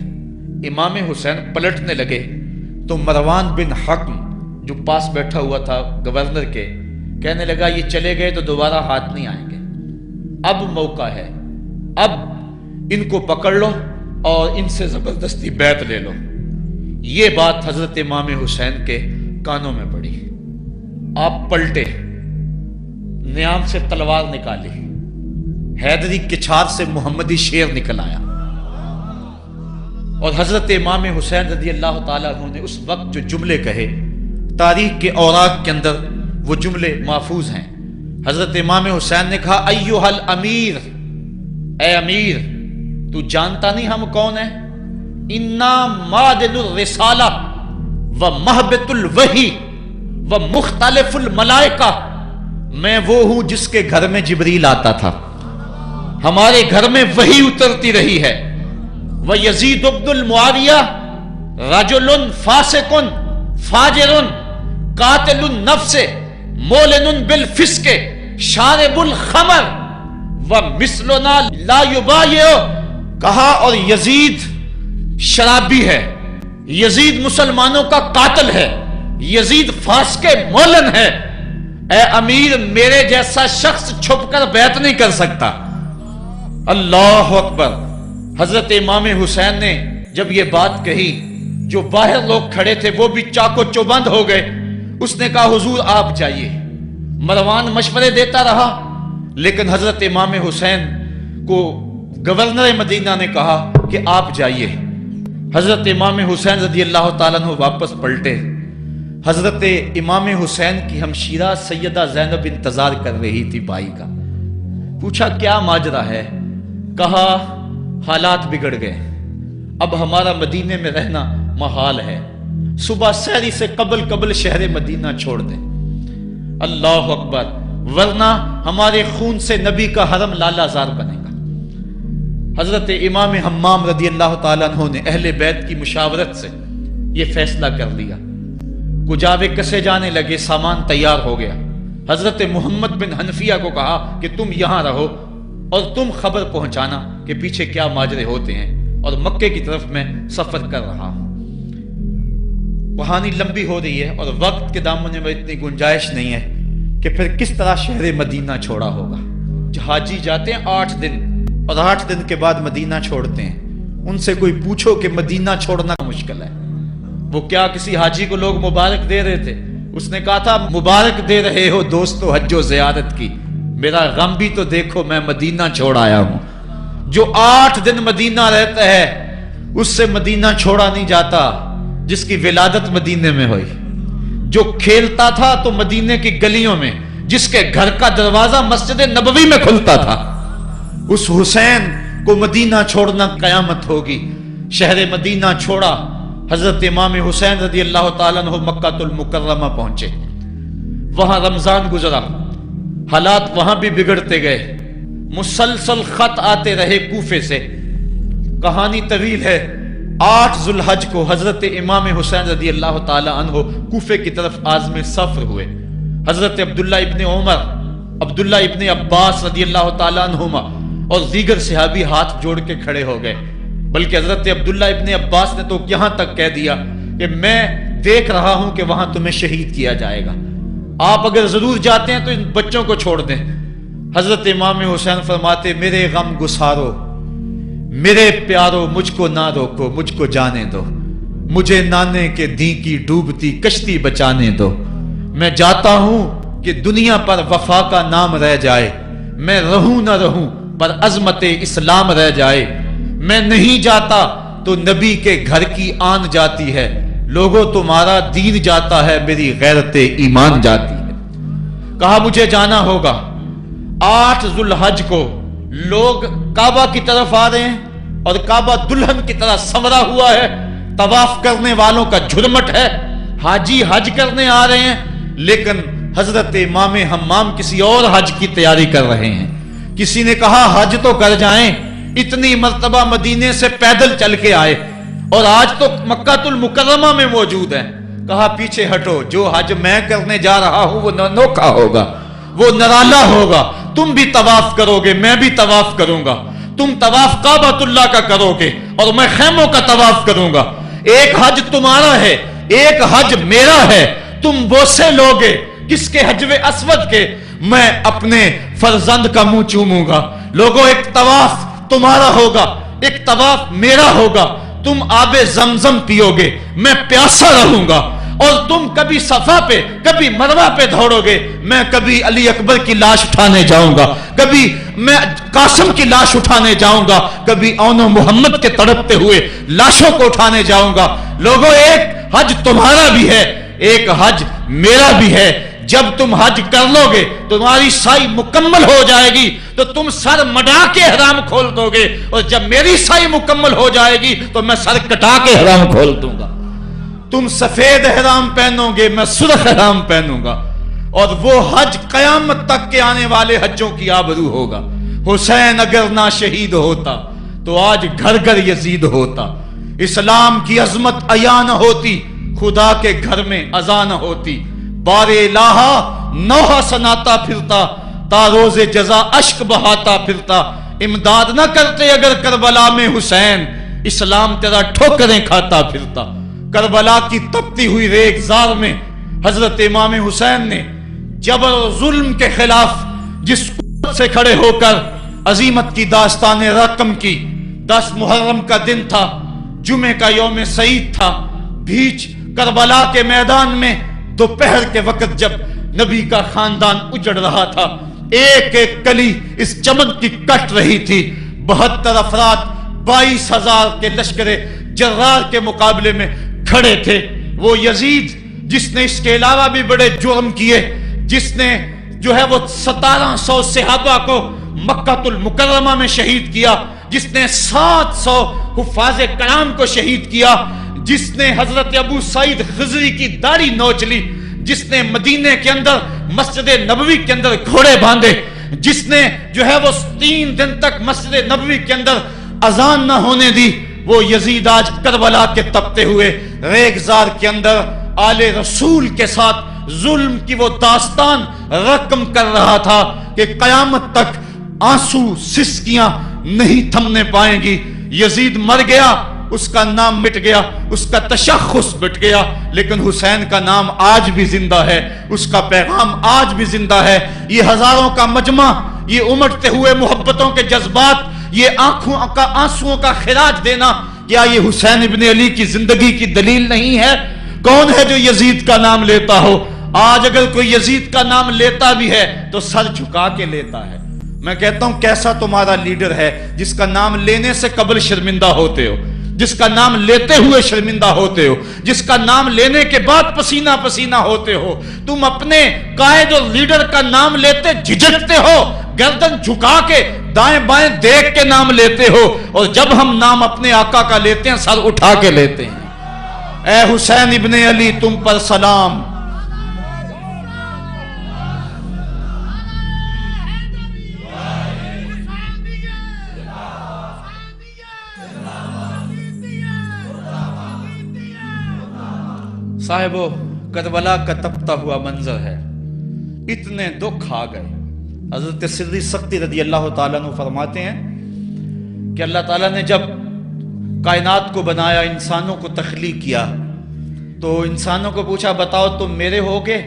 امام حسین پلٹنے لگے تو مروان بن حکم جو پاس بیٹھا ہوا تھا گورنر کے، کہنے لگا یہ چلے گئے تو دوبارہ ہاتھ نہیں آئیں گے، اب موقع ہے، اب ان کو پکڑ لو اور ان سے زبردستی بیعت لے لو۔ یہ بات حضرت امام حسین کے کانوں میں پڑی، آپ پلٹے، نیام سے تلوار نکالی، حیدری کچھار سے محمدی شیر نکل آیا، اور حضرت امام حسین رضی اللہ تعالیٰ عنہ نے اس وقت جو جملے کہے، تاریخ کے اوراق کے اندر وہ جملے محفوظ ہیں۔ حضرت امام حسین نے کہا ایھا الامیر، اے امیر تو جانتا نہیں ہم کون ہیں؟ انا معدن الرسالہ و محبت الوحی و مختلف الملائکہ، میں وہ ہوں جس کے گھر میں جبریل آتا تھا، ہمارے گھر میں وحی اترتی رہی ہے۔ وَيَزِيدُ بْنُ الْمُعَاوِيَةِ رَجُلٌ فَاسِقٌ فَاجِرٌ قَاتِلُ النَّفْسِ مُعْلِنٌ بِالْفِسْقِ شَارِبُ الْخَمْرِ وَمِثْلُنَا لَا يُبَايِعُ، کہا اور یزید شرابی ہے، یزید مسلمانوں کا قاتل ہے، یزید فاسق مولن ہے، اے امیر میرے جیسا شخص چھپ کر بیعت نہیں کر سکتا۔ اللہ اکبر۔ حضرت امام حسین نے جب یہ بات کہی، جو باہر لوگ کھڑے تھے وہ بھی چاقو چوبند ہو گئے۔ اس نے کہا حضور آپ جائیے۔ مروان مشورے دیتا رہا، لیکن حضرت امام حسین کو گورنر مدینہ نے کہا کہ آپ جائیے۔ حضرت امام حسین رضی اللہ تعالیٰ عنہ واپس پلٹے۔ حضرت امام حسین کی ہمشیرہ سیدہ زینب انتظار کر رہی تھی بھائی کا۔ پوچھا کیا ماجرا ہے؟ کہا حالات بگڑ گئے، اب ہمارا مدینے میں رہنا محال ہے، صبح سحری سے قبل شہر مدینہ چھوڑ دیں۔ اللہ اکبر، ورنہ ہمارے خون سے نبی کا حرم لالا زار بنے گا۔ حضرت امام حمام رضی اللہ تعالیٰ عنہ نے اہل بیت کی مشاورت سے یہ فیصلہ کر لیا۔ کجاوے کسے جانے لگے، سامان تیار ہو گیا۔ حضرت محمد بن حنفیہ کو کہا کہ تم یہاں رہو اور تم خبر پہنچانا کہ پیچھے کیا ماجرے ہوتے ہیں، اور مکے کی طرف میں سفر کر رہا ہوں۔ کہانی لمبی ہو رہی ہے اور وقت کے دامن میں اتنی گنجائش نہیں ہے کہ پھر کس طرح شہر مدینہ چھوڑا ہوگا. حاجی جاتے ہیں 8 دن اور 8 دن کے بعد مدینہ چھوڑتے ہیں. ان سے کوئی پوچھو کہ مدینہ چھوڑنا مشکل ہے. وہ کیا کسی حاجی کو لوگ مبارک دے رہے تھے؟ اس نے کہا تھا مبارک دے رہے ہو دوستو حج و زیارت کی، میرا غم بھی تو دیکھو، میں مدینہ چھوڑ آیا ہوں. جو 8 دن مدینہ رہتا ہے اس سے مدینہ چھوڑا نہیں جاتا جس کی ولادت مدینے میں ہوئی. جو کھیلتا تھا تو مدینے کی گلیوں میں، جس کے گھر کا دروازہ مسجد نبوی میں کھلتا تھا، اس حسین کو مدینہ چھوڑنا قیامت ہوگی. شہر مدینہ چھوڑا. حضرت امام حسین رضی اللہ تعالیٰ عنہ مکہ المکرمہ پہنچے. وہاں رمضان گزرا، حالات وہاں بھی بگڑتے گئے. مسلسل خط آتے رہے کوفے سے. کہانی طویل ہے. 8 ذو الحج کو حضرت امام حسین رضی اللہ تعالیٰ عنہ کوفے کی طرف عازم سفر ہوئے. حضرت عبداللہ ابن عمر، عبداللہ ابن عباس رضی اللہ تعالیٰ عنہما اور دیگر صحابی ہاتھ جوڑ کے کھڑے ہو گئے. بلکہ حضرت عبداللہ ابن عباس نے تو یہاں تک کہہ دیا کہ میں دیکھ رہا ہوں کہ وہاں تمہیں شہید کیا جائے گا، آپ اگر ضرور جاتے ہیں تو ان بچوں کو چھوڑ دیں. حضرت امام حسین فرماتے میرے غم گسارو، میرے پیارو مجھ کو نہ روکو، مجھ کو جانے دو، مجھے نانے کے دی کی ڈوبتی کشتی بچانے دو. میں جاتا ہوں کہ دنیا پر وفا کا نام رہ جائے، میں رہوں نہ رہوں پر عظمت اسلام رہ جائے. میں نہیں جاتا تو نبی کے گھر کی آن جاتی ہے. لوگوں تمہارا دین جاتا ہے، میری غیرت ایمان جاتی ہے. کہا مجھے جانا ہوگا. 8 ذو الحج کو لوگ کعبہ کی طرف آ رہے ہیں اور کعبہ دلہن کی طرح سنورا ہوا ہے. طواف کرنے والوں کا جھرمٹ ہے. حاجی حج کرنے آ رہے ہیں لیکن حضرت امام حمام کسی اور حج کی تیاری کر رہے ہیں. کسی نے کہا حج تو کر جائیں، اتنی مرتبہ مدینے سے پیدل چل کے آئے اور آج تو مکہ المکرمہ میں موجود ہیں. کہا پیچھے ہٹو، جو حج میں کرنے جا رہا ہوں وہ انوکھا ہوگا، وہ نرالا ہوگا. تم بھی طواف کرو گے، میں بھی طواف کروں گا. تم طواف کعبۃ اللہ کا کرو گے اور میں خیموں کا طواف کروں گا. ایک حج تمہارا ہے، ایک حج میرا ہے. تم بوسے لوگے کس کے حجر اسود کے، میں اپنے فرزند کا منہ چوموں گا. لوگوں ایک طواف تمہارا ہوگا، ایک طواف میرا ہوگا. تم آب زمزم پیو گے، میں پیاسا رہوں گا. اور تم کبھی صفا پہ کبھی مروہ پہ دوڑو گے، میں کبھی علی اکبر کی لاش اٹھانے جاؤں گا، کبھی میں قاسم کی لاش اٹھانے جاؤں گا، کبھی اون محمد کے تڑپتے ہوئے لاشوں کو اٹھانے جاؤں گا. لوگوں ایک حج تمہارا بھی ہے، ایک حج میرا بھی ہے. جب تم حج کر لو گے تمہاری سائی مکمل ہو جائے گی تو تم سر مڈا کے احرام کھول دو گے، اور جب میری سائی مکمل ہو جائے گی تو میں سر کٹا کے احرام کھول دوں گا. تم سفید احرام پہنو گے، میں سرخ احرام پہنوں گا. اور وہ حج قیامت تک کے آنے والے حجوں کی آبرو ہوگا. حسین اگر نہ شہید ہوتا تو آج گھر گھر یزید ہوتا. اسلام کی عظمت عیاں نہ ہوتی، خدا کے گھر میں اذان نہ ہوتی. بار الہا نوحہ سناتا پھرتا، تا روز جزا اشک بہاتا پھرتا. امداد نہ کرتے اگر کربلا میں حسین، اسلام تیرا ٹھوکریں کھاتا پھرتا. کربلا کی تپتی ہوئی ریگزار میں حضرت امام حسین نے جبر و ظلم کے خلاف جس قوت سے کھڑے ہو کر عزیمت کی داستان رقم کی. 10 محرم کا دن تھا، جمعے کا یوم سعید تھا. بھیچ کربلا کے میدان میں دوپہر کے وقت جب نبی کا خاندان اجڑ رہا تھا، ایک ایک کلی اس چمن کی کٹ رہی تھی. 72 افراد 22,000 کے لشکر جرار کے مقابلے میں کھڑے تھے. وہ یزید جس نے اس کے علاوہ بھی بڑے جرم کیے، جس نے جو ہے وہ 1700 صحابہ کو مکہ المکرمہ میں شہید کیا، جس نے 700 حفاظ کرام کو شہید کیا، جس نے حضرت ابو سعید خضری کی داڑھی نوچ لی، جس نے مدینے کے اندر مسجد نبوی کے اندر گھوڑے باندھے، جس نے جو ہے وہ 3 دن تک مسجد نبوی کے اندر اذان نہ ہونے دی، وہ یزید آج کربلا کے تپتے ہوئے ریگزار کے اندر آل رسول کے ساتھ ظلم کی وہ داستان رقم کر رہا تھا کہ قیامت تک آنسو سسکیاں نہیں تھمنے پائیں گی. یزید مر گیا اس کا نام مٹ گیا، اس کا تشخص مٹ گیا، لیکن حسین کا نام آج بھی زندہ ہے، اس کا پیغام آج بھی زندہ ہے۔ یہ ہزاروں کا مجمع، یہ امٹتے ہوئے محبتوں کے جذبات، یہ آنسوؤں کا خراج دینا، کیا یہ حسین ابن علی کی زندگی کی دلیل نہیں ہے؟ کون ہے جو یزید کا نام لیتا ہو؟ آج اگر کوئی یزید کا نام لیتا بھی ہے تو سر جھکا کے لیتا ہے۔ میں کہتا ہوں کیسا تمہارا لیڈر ہے جس کا نام لینے سے قبل شرمندہ ہوتے ہو، جس کا نام لیتے ہوئے شرمندہ ہوتے ہو، جس کا نام لینے کے بعد پسینہ پسینہ ہوتے ہو۔ تم اپنے قائد اور لیڈر کا نام لیتے جھجکتے ہو، گردن جھکا کے دائیں بائیں دیکھ کے نام لیتے ہو، اور جب ہم نام اپنے آقا کا لیتے ہیں سر اٹھا کے لیتے ہیں۔ اے حسین ابن علی تم پر سلام۔ صاحبو، کربلا کا تپتا ہوا منظر ہے، اتنے دکھ آ گئے۔ حضرت سری سختی رضی اللہ تعالیٰ عنہ فرماتے ہیں کہ اللہ تعالیٰ نے جب کائنات کو بنایا، انسانوں کو تخلیق کیا، تو انسانوں کو پوچھا بتاؤ تم میرے ہوگے؟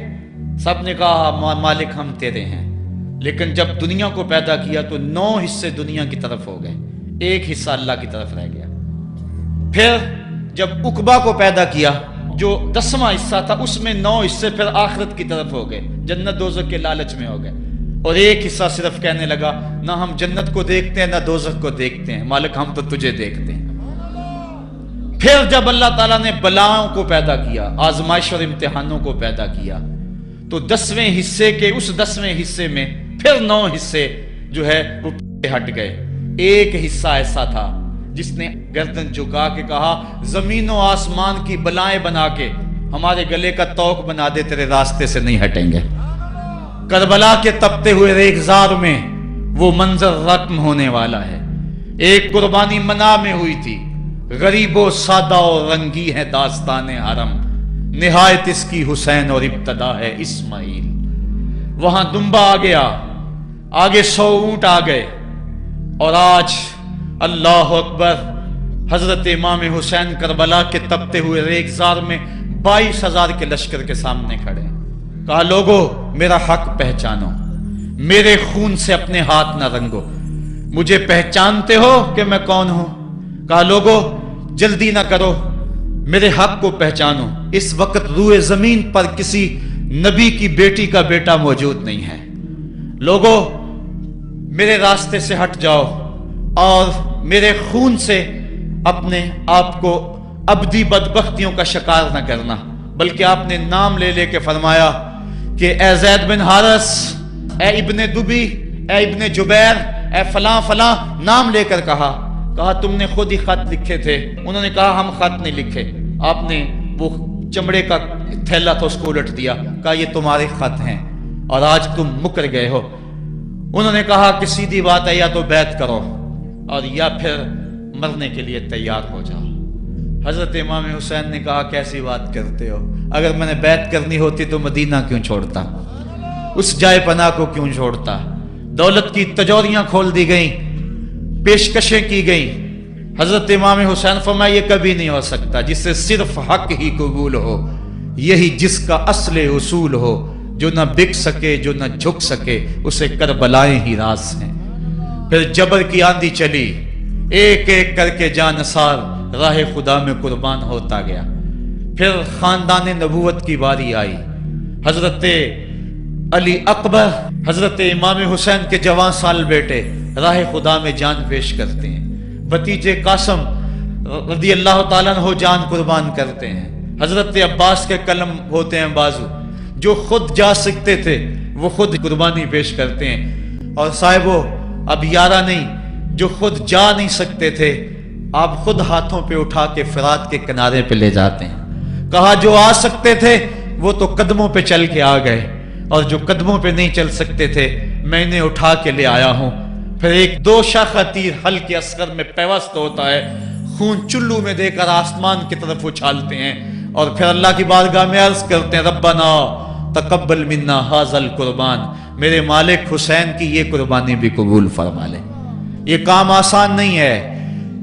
سب نے کہا مالک ہم تیرے ہیں۔ لیکن جب دنیا کو پیدا کیا تو 9 حصے دنیا کی طرف ہو گئے، 1 حصہ اللہ کی طرف رہ گیا۔ پھر جب عقبہ کو پیدا کیا جو 10واں حصہ تھا، اس میں 9 حصے پھر آخرت کی طرف ہو گئے، جنت دوزخ کے لالچ میں ہو گئے، اور 1 حصہ صرف کہنے لگا نہ ہم جنت کو دیکھتے ہیں نہ دوزخ کو دیکھتے ہیں، مالک ہم تو تجھے دیکھتے ہیں۔ پھر جب اللہ تعالیٰ نے بلاؤں کو پیدا کیا، آزمائش اور امتحانوں کو پیدا کیا، تو 10ویں حصے کے اس 10ویں حصے میں پھر 9 حصے جو ہے وہ ہٹ گئے۔ 1 حصہ ایسا تھا جس نے گردن جھکا کے کہا زمین و آسمان کی بلائیں بنا کے ہمارے گلے کا توق بنا دے، تیرے راستے سے نہیں ہٹیں گے۔ کربلا کے تپتے ہوئے ریگزار میں وہ منظر رقم ہونے والا ہے۔ ایک قربانی منا میں ہوئی تھی، غریب و سادہ اور رنگی ہے داستان حرم، نہایت اس کی حسین اور ابتدا ہے اسماعیل۔ وہاں دمبا آ گیا، آگے 100 اونٹ آ گئے، اور آج اللہ اکبر، حضرت امام حسین کربلا کے تپتے ہوئے ریگزار میں 22,000 کے لشکر کے سامنے کھڑے۔ کہا لوگو میرا حق پہچانو، میرے خون سے اپنے ہاتھ نہ رنگو، مجھے پہچانتے ہو کہ میں کون ہوں؟ کہا لوگو جلدی نہ کرو، میرے حق کو پہچانو۔ اس وقت روئے زمین پر کسی نبی کی بیٹی کا بیٹا موجود نہیں ہے۔ لوگو میرے راستے سے ہٹ جاؤ اور میرے خون سے اپنے آپ کو ابدی بدبختیوں کا شکار نہ کرنا، بلکہ آپ نے نام لے لے کے فرمایا کہ اے زید بن حارث، اے ابن دبی، اے ابن جبیر، اے فلاں فلاں، نام لے کر کہا تم نے خود ہی خط لکھے تھے۔ انہوں نے کہا ہم خط نہیں لکھے۔ آپ نے وہ چمڑے کا تھیلا تھا اس کو الٹ دیا، کہا یہ تمہارے خط ہیں اور آج تم مکر گئے ہو۔ انہوں نے کہا کہ سیدھی بات ہے، یا تو بیعت کرو اور یا پھر مرنے کے لیے تیار ہو جاؤ۔ حضرت امام حسین نے کہا کیسی بات کرتے ہو، اگر میں نے بیعت کرنی ہوتی تو مدینہ کیوں چھوڑتا، اس جائے پناہ کو کیوں چھوڑتا۔ دولت کی تجوریاں کھول دی گئیں، پیشکشیں کی گئیں۔ حضرت امام حسین فرمایا یہ کبھی نہیں ہو سکتا، جس سے صرف حق ہی قبول ہو، یہی جس کا اصل اصول ہو، جو نہ بک سکے جو نہ جھک سکے، اسے کربلائیں ہی راز ہیں۔ پھر جبر کی آندھی چلی، ایک ایک کر کے جانثار راہ خدا میں قربان ہوتا گیا۔ پھر خاندان نبوت کی باری آئی، حضرت علی اکبر، حضرت امام حسین کے جوان سال بیٹے راہ خدا میں جان پیش کرتے ہیں، بھتیجے قاسم رضی اللہ تعالیٰ عنہ جان قربان کرتے ہیں، حضرت عباس کے قلم ہوتے ہیں بازو، جو خود جا سکتے تھے وہ خود قربانی پیش کرتے ہیں۔ اور صاحبو اب یارہ نہیں، جو خود جا نہیں سکتے تھے آپ خود ہاتھوں پہ اٹھا کے فرات کے کنارے پہ لے جاتے ہیں۔ کہا جو آ سکتے تھے وہ تو قدموں پہ چل کے آ گئے، اور جو قدموں پہ نہیں چل سکتے تھے میں انہیں اٹھا کے لے آیا ہوں۔ پھر ایک 2 شاخہ تیر ہلکے عسکر میں پیوست ہوتا ہے، خون چلو میں دے کر آسمان کی طرف اچھالتے ہیں، اور پھر اللہ کی بارگاہ میں عرض کرتے ہیں ربنا تقبل منا ھذا القربان، میرے مالک حسین کی یہ قربانی بھی قبول فرما لے۔ یہ کام آسان نہیں ہے،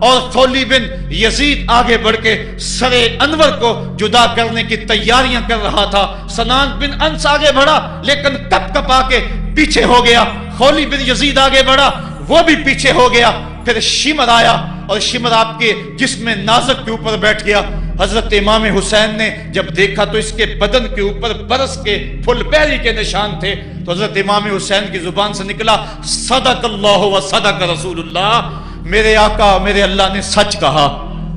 اور خولی بن یزید آگے بڑھ کے سر انور کو جدا کرنے کی تیاریاں کر رہا تھا. سنان بن انس آگے بڑھا لیکن کپ کپا کے پیچھے ہو گیا. خولی بن یزید آگے بڑھا, وہ بھی پیچھے ہو گیا. پھر شمر آیا اور شمر آپ کے جسم نازک کے اوپر بیٹھ گیا. حضرت امام حسین نے جب دیکھا تو اس کے بدن کے اوپر برس کے پھل پیری کے نشان تھے. تو حضرت امام حسین کی زبان سے نکلا, صدق اللہ و صدق رسول اللہ, میرے آقا میرے اللہ نے سچ کہا.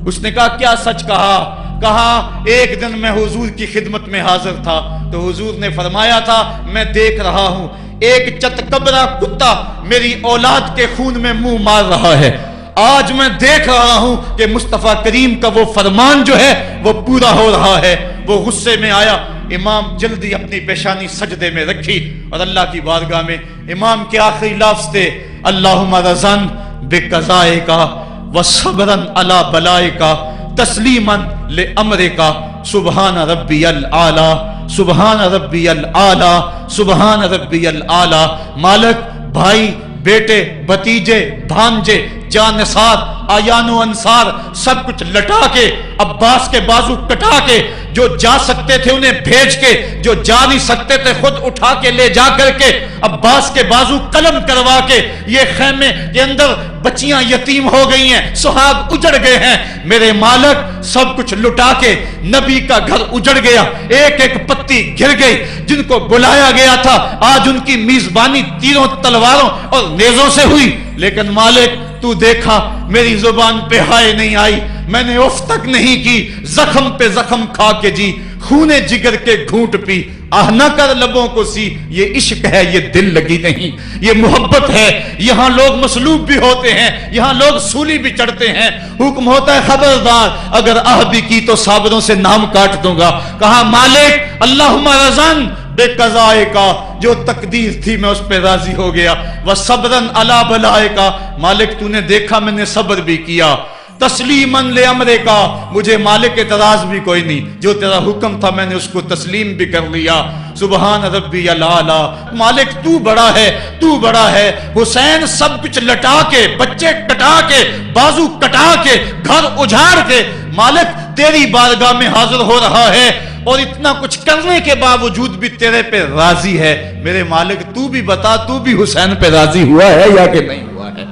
اس نے کہا کیا سچ کہا؟ کہا ایک دن میں حضور کی خدمت میں حاضر تھا تو حضور نے فرمایا تھا میں دیکھ رہا ہوں ایک چتکبرا کتا میری اولاد کے خون میں منہ مار رہا ہے. آج میں دیکھ رہا ہوں کہ مصطفیٰ کریم کا وہ فرمان جو ہے وہ پورا ہو رہا ہے. وہ غصے میں آیا. امام جلدی اپنی پیشانی سجدے میں رکھی اور اللہ کی بارگاہ میں امام کے آخری لفظ تھے, اللہم رضن بقضائک وصبرن علی بلائک تسلیما لامرک سبحان ربی الاعلی سبحان ربی الاعلی سبحان ربی الاعلی. مالک بھائی بیٹے بھتیجے بھانجے جانثار آیان و انصار سب کچھ لٹا کے, عباس کے بازو کٹا کے, جو جا سکتے تھے انہیں بھیج کے, جو جا نہیں سکتے تھے خود اٹھا کے لے جا کر کے عباس کے بازو قلم کروا کے, یہ خیمے کے اندر بچیاں یتیم ہو گئی ہیں, سہاگ اجڑ گئے ہیں. میرے مالک سب کچھ لٹا کے نبی کا گھر اجڑ گیا, ایک ایک پتی گر گئی. جن کو بلایا گیا تھا آج ان کی میزبانی تیروں تلواروں اور نیزوں سے ہوئی. لیکن مالک تو دیکھا میری زبان پہ ہائے نہیں آئی, میں نے اف تک نہیں کی, زخم پہ زخم کھا کے جی, خونے جگر کے گھونٹ پی, آہ نہ کر لبوں کو سی. یہ عشق ہے, یہ دل لگی نہیں, یہ محبت ہے. یہاں لوگ مصلوب بھی ہوتے ہیں, یہاں لوگ سولی بھی چڑھتے ہیں. حکم ہوتا ہے خبردار اگر آہ بھی کی تو صابروں سے نام کاٹ دوں گا. کہا مالک اللہم رضن بے قضائے کا, جو تقدیر تھی میں اس پہ راضی ہو گیا. وصبرن علی بلائے کا, مالک تو نے دیکھا میں نے صبر بھی کیا. تسلیماً لامرے کا, مجھے مالک اعتراض بھی کوئی نہیں, جو تیرا حکم تھا میں نے اس کو تسلیم بھی کر لیا. سبحان ربی الاعلی. مالک تو بڑا ہے, تو بڑا ہے. حسین سب کچھ لٹا کے, بچے کٹا کے, بازو کٹا کے, گھر اجاڑ کے مالک تیری بارگاہ میں حاضر ہو رہا ہے, اور اتنا کچھ کرنے کے باوجود بھی تیرے پہ راضی ہے. میرے مالک تو بھی بتا, تو بھی حسین پہ راضی ہوا ہے یا کہ نہیں ہوا ہے؟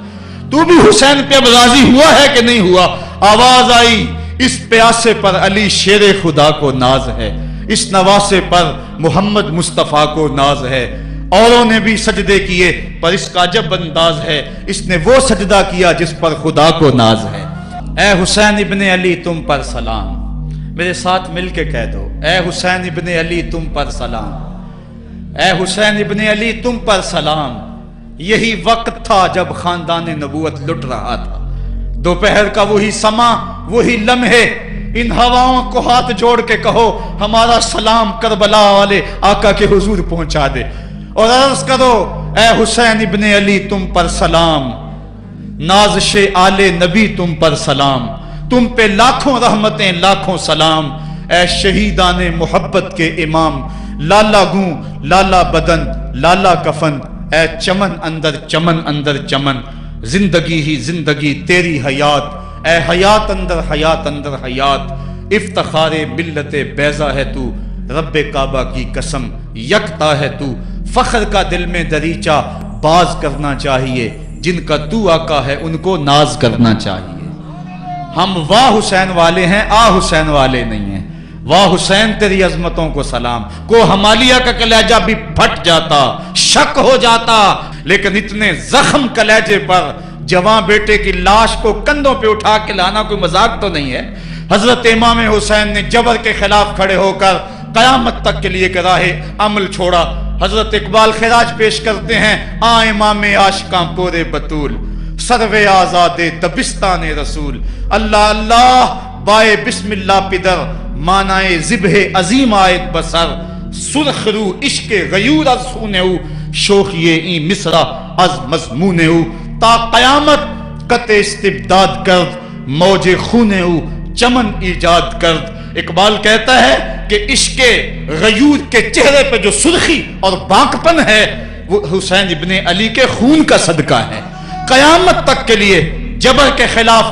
تو بھی حسین پہ راضی ہوا ہے کہ نہیں ہوا؟ آواز آئی, اس پیاسے پر علی شیر خدا کو ناز ہے, اس نواسے پر محمد مصطفیٰ کو ناز ہے. اوروں نے بھی سجدے کیے پر اس کا عجب انداز ہے, اس نے وہ سجدہ کیا جس پر خدا کو ناز ہے. اے حسین ابن علی تم پر سلام, میرے ساتھ مل کے کہہ دو, اے حسین ابن علی تم پر سلام, اے حسین ابن علی تم پر سلام. یہی وقت تھا جب خاندان نبوت لٹ رہا تھا, دوپہر کا وہی سما, وہی لمحے. ان ہواؤں کو ہاتھ جوڑ کے کہو ہمارا سلام کربلا والے آقا کے حضور پہنچا دے, اور عرض کرو اے حسین ابن علی تم پر سلام, نازش آل نبی تم پر سلام, تم پہ لاکھوں رحمتیں لاکھوں سلام. اے شہیدان محبت کے امام, لالا گوں لالا بدن لالا کفن, اے چمن اندر چمن, زندگی ہی زندگی تیری حیات, اے حیات اندر حیات. افتخار ملت بیضا ہے تو, رب کعبہ کی قسم یکتا ہے تو. فخر کا دل میں دریچہ باز کرنا چاہیے, جن کا تو آقا ہے ان کو ناز کرنا چاہیے. ہم واہ حسین والے ہیں, آ حسین والے نہیں ہیں. واہ حسین تیری عظمتوں کو سلام. کو ہمالیہ کا کلیجہ بھی پھٹ جاتا, شک ہو جاتا, لیکن اتنے زخم کلیجے پر جوان بیٹے کی لاش کو کندھوں پہ اٹھا کے لانا کوئی مذاق تو نہیں ہے. حضرت امام حسین نے جبر کے خلاف کھڑے ہو کر قیامت تک کے لیے راہ عمل چھوڑا. حضرت اقبال خراج پیش کرتے ہیں, آ امام عاشقاں پورے بطول, سروے آزاد دبستان رسول. اللہ اللہ بائے بسم اللہ پدر, مانائے ذبح عظیم آیت بسر. سرخ رو عشق غیور از سونہو, شوخیے این مصرع از مضمونہو. تا قیامت قطع استبداد کرد, موج خونہو چمن ایجاد کرد. اقبال کہتا ہے کہ عشق غیور کے چہرے پہ جو سرخی اور بانکپن ہے وہ حسین ابن علی کے خون کا صدقہ ہے. قیامت تک کے لیے جبر کے خلاف